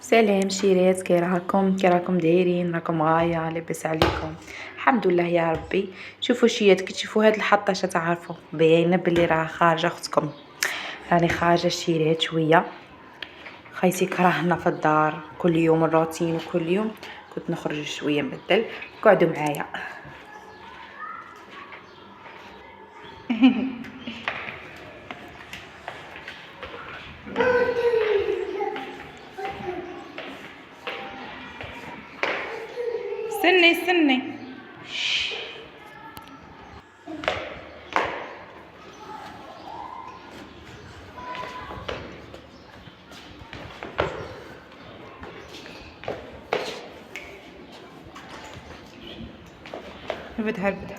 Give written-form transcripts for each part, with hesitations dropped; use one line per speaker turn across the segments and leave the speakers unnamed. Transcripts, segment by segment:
سلام شيرات، كي راكم دايرين؟ راكم غايه لاباس عليكم؟ الحمد لله يا ربي. شوفوا شيرات، كي تشوفوا هاد الحطه تعرفوا باينه بلي راه خارجه اختكم. راني خارجه شيرات شويه، خايتي كرهنا في الدار كل يوم الروتين، وكل يوم كنت نخرج شويه نبدل. قعدوا معايا. استني هربت.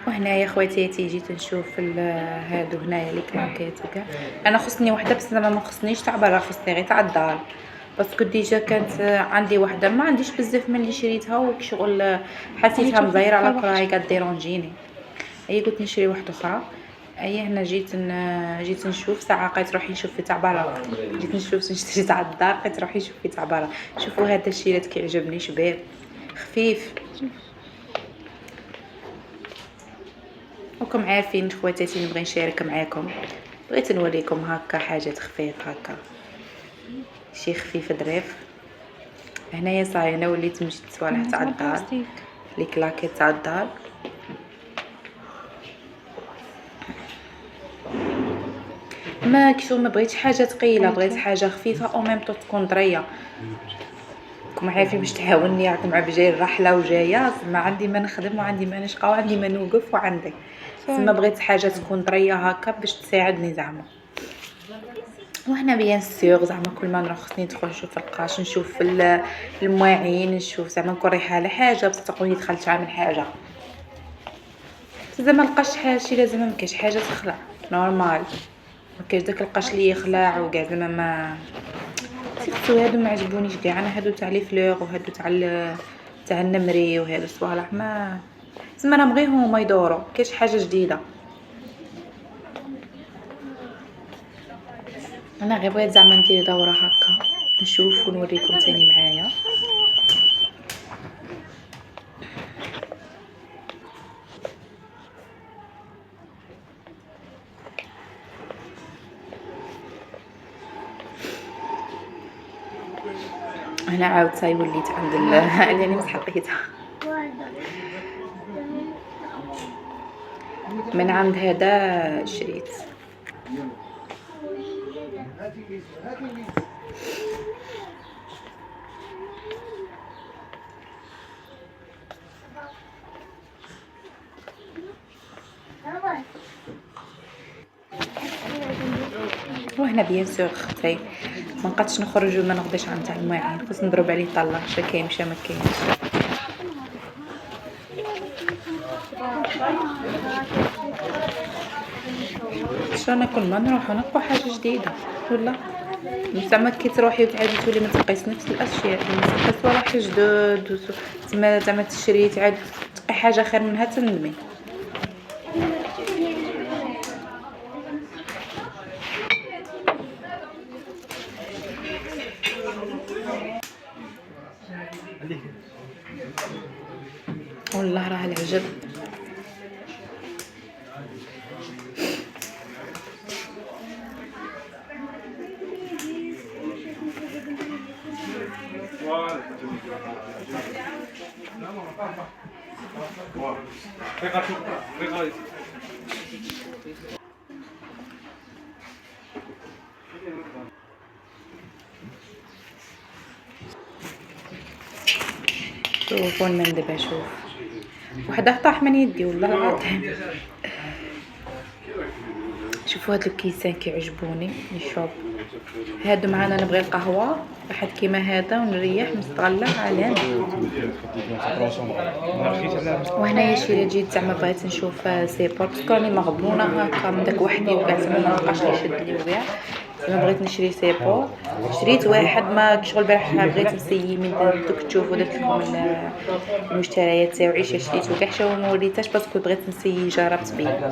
وهنايا خواتاتي جيت نشوف هادو هنايا لي كلاكيت وكاع. انا خصني وحده، بس زعما ما خصنيش تاع برا، خصني غير تاع الدار، باسكو ديجا كانت عندي وحده، ما عنديش بزاف من اللي شريتها، وشغل حسيتها مزيره على كراهي قاعد ديرونجيني. اي قلت نشري واحده اخرى. اي هنا جيت نشوف ساعه، لقيت روحي نشوف في تاع برا. جيت نشوف نشتري تاع الدار، لقيت روحي نشوف في تاع برا. شوفوا هذا الشيرات كيعجبني، شباب خفيف. وكم عارفين خواتاتي نبغي نشارك معاكم، بغيت نوريكم هكا حاجات خفيف، هكا شي خفيف ظريف. هنايا صاي انا وليت نمشي للصوالح تاع الدار، لي كلاكيت تاع الدار. ما كشو ما بغيتش حاجه ثقيله، بغيت حاجه خفيفه او ميم طو تكون طريه. راكم عارفين باش تعاوني، راكم عارف جاي الرحله وجايه، ما عندي ما نخدم وعندي ما نشقى وعندي ما نوقف وعندي، ما بغيت حاجه تكون طريه هكا باش تساعدني زعما. وهنا بيان سور زعما كل ما نروح خصني ندخل نشوف في القاش، نشوف في المواعين، نشوف زعما نكون رايحه على حاجه، بس تقولي دخلت عامل حاجه زعما القش حاجه شي لازم، ما كاينش حاجه تخلع نورمال، ما كاينش داك القش اللي يخلع وكاع زعما ما سيرتو هادو ما عجبونيش كاع. انا هادو تاع لي فلور وهادو تاع النمري وهادو صوالح ما زعما انا نبغيهم ما يدوروا، كاينش حاجه جديده. انا غير بغيت زعما ندير دوره هكا نشوف ونوريكم تاني معايا. هنا عاود صاي وليت عند يعني مسحقيتها من عند هذا شريت. وهنا بيان سور اختي ما نقدش نخرج وما ناخذش عن تاع المواعين، خص نضرب عليه طله شا كاين مشى ما كاينش. شانا كل ما نروح نلقى حاجه جديده ولا زعما كي تروحي وتعادي تولي ما تلقايش نفس الاشياء، ما تلقايش صوالح جدد زعما تشري تعاد تلقاي حاجه خير منها تندمي. والله راه العجب. شوفوا من دابا، شوف وحده طاح من يدي والله العظيم. شوفوا هاد الكيسان كيعجبوني نشرب هادو معانا، نبغي القهوه واحد كيما هذا ونريح نستغلى عليه. وهنايا شي جيت زعما بغيت نشوف سي بورت راني مغبونه هكا من داك وحدي وكاع زعما ما نبقاش يشد لي وكاع. زعما بغيت نشري سيبور، شريت واحد ما شغل البارح بغيت نسيي من دوك تشوفوا درت لكم المشتريات تاوعي شريتو كاع حتى ما وريتهاش باسكو بغيت نسيي جربت بيه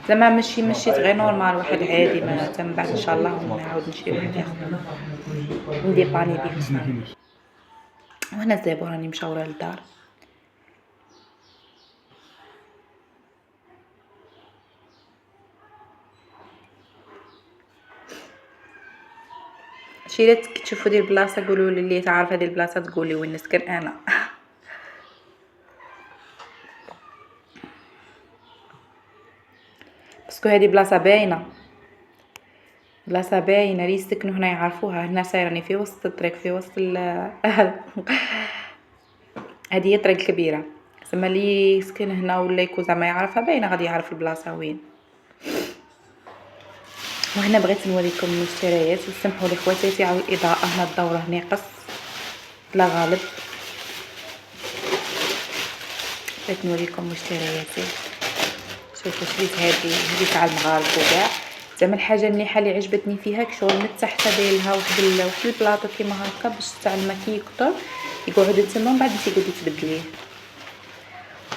زعما مشيت غير نورمال واحد عادي ما تم بعد ان شاء الله نعاود نشري واحد اخر نديباني بيه وصافي. وهنا الزيبور راني مشاوره للدار. شريت كي تشوفوا ديال البلاصه قولوا لي اللي تعرف هذه البلاصه تقول لي وين نسكن انا. باسكو هذه بلاصه باينه اللي يسكنوا هنا يعرفوها. هنا سايراني في وسط الطريق في وسط هذه هي الطريق الكبيره زعما اللي يسكن هنا ولا يكون زعما يعرفها باينه غادي يعرف البلاصه وين. وهنا بغيت نوريكم المشتريات وسمحوا لي خواتاتي على الاضاءه. هنا الدوره ناقص لا غالب. بغيت نوريكم مشترياتي. شوفوا شريت هذه تاع المغارب وكاع زعما الحاجه مليحه اللي عجبتني فيها كشغل من تحت دايرلها واحد البلاطه كيما هكا باش تاع الماكي يكثر يقعد تما من بعد تقعدي تبدليه.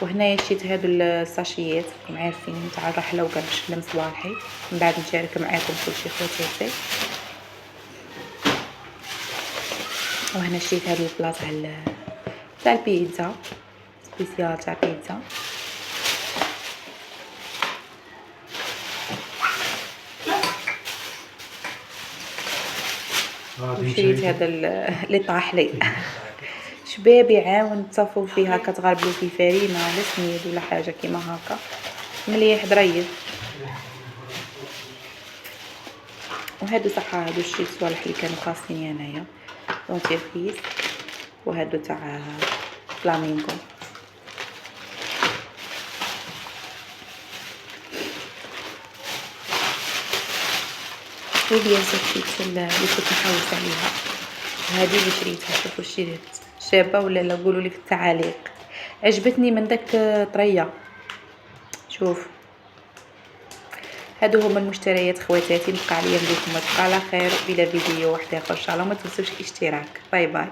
وهنايا شريت هادو الساشيات راكم عارفين تاع الرحله وكاع باش نلم صوالحي من بعد نشارك معاكم كلشي خواتاتي. وهنا شريت هاد البلاط تاع البيتزا سبيسيال تاع بيتزا. وشريت هذا اللي طاح لي شباب يعاون تصفوا فيها كتغربلوا في فرينه لا سميد ولا حاجه كيما هكا مليح ظريف. وهادو صح هادو شريت صوالح اللي كانوا خاصني انايا دونتيفريز. وهادو تاع فلامينغو. وبيان شريت اللي كنت نحوس عليها. هذه اللي شريتها شوفوا شريت شابه ولا لا قولوا لي في التعاليق. عجبتني من داك طريه. شوف هادو هما المشتريات خواتاتي. نبقى عليا نديكم تبقى على خير بلا فيديو واحد اخر ان شاء الله. ما تنسوش الاشتراك. باي باي.